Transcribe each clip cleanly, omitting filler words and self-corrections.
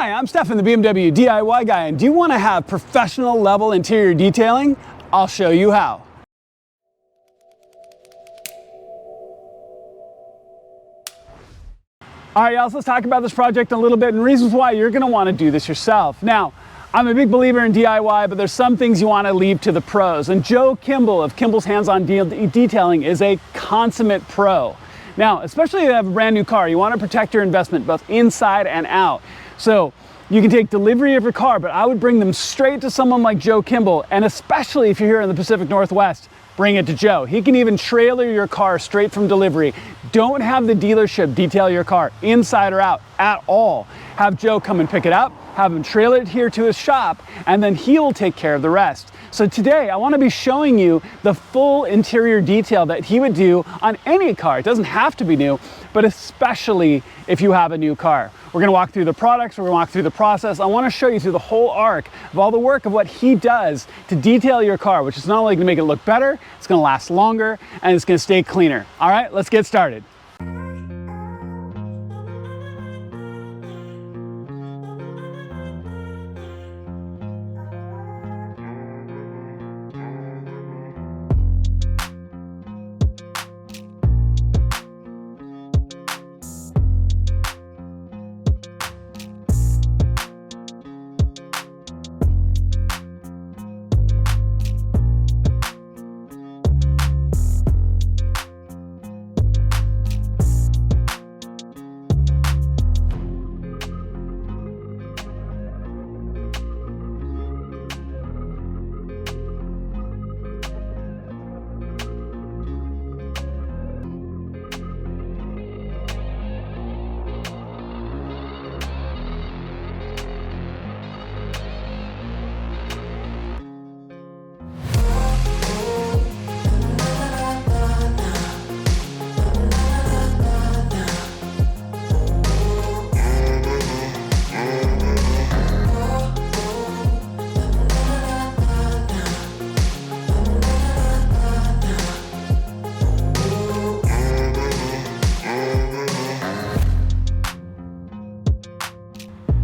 Hi, I'm Stefan, the BMW DIY guy, and do you want to have professional level interior detailing? I'll show you how. All right, y'all, so let's talk about this project a little bit and reasons why you're going to want to do this yourself. Now, I'm a big believer in DIY, but there's some things you want to leave to the pros. And Joe Kimball of Kimball's Hands-On Detailing is a consummate pro. Now, especially if you have a brand new car, you want to protect your investment both inside and out. So you can take delivery of your car, but I would bring them straight to someone like Joe Kimball, and especially if you're here in the Pacific Northwest, bring it to Joe. He can even trailer your car straight from delivery. Don't have the dealership detail your car inside or out at all. Have Joe come and pick it up, have him trailer it here to his shop, and then he'll take care of the rest. So today I want to be showing you the full interior detail that he would do on any car. It doesn't have to be new, but especially if you have a new car. We're going to walk through the products, we're going to walk through the process. I want to show you through the whole arc of all the work of what he does to detail your car, which is not only going to make it look better, it's going to last longer, and it's going to stay cleaner. All right, let's get started.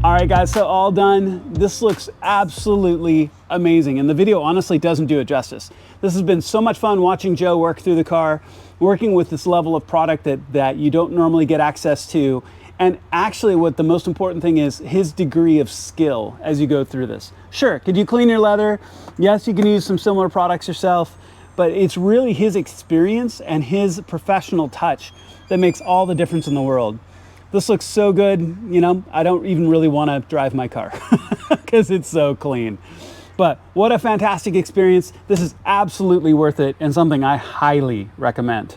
All right, guys, so all done. This looks absolutely amazing, and the video honestly doesn't do it justice. This has been so much fun watching Joe work through the car, working with this level of product that you don't normally get access to, and actually what the most important thing is his degree of skill as you go through this. Sure, could you clean your leather? Yes, you can use some similar products yourself, but it's really his experience and his professional touch that makes all the difference in the world. This looks so good, you know, I don't even really want to drive my car because it's so clean. But what a fantastic experience. This is absolutely worth it and something I highly recommend.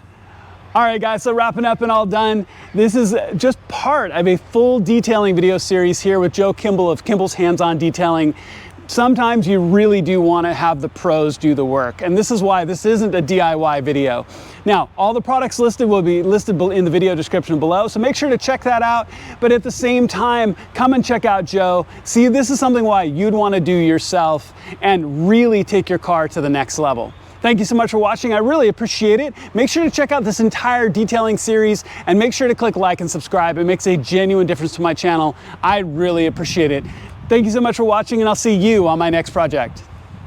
All right, guys, so wrapping up and all done. This is just part of a full detailing video series here with Joe Kimball of Kimball's Hands-On Detailing. Sometimes you really do want to have the pros do the work, and this is why this isn't a DIY video. Now, all the products listed will be listed in the video description below, so make sure to check that out. But at the same time, come and check out Joe. See, this is something why you'd want to do yourself and really take your car to the next level. Thank you so much for watching. I really appreciate it. Make sure to check out this entire detailing series and make sure to click like and subscribe. It makes a genuine difference to my channel. I really appreciate it. Thank you so much for watching, and I'll see you on my next project.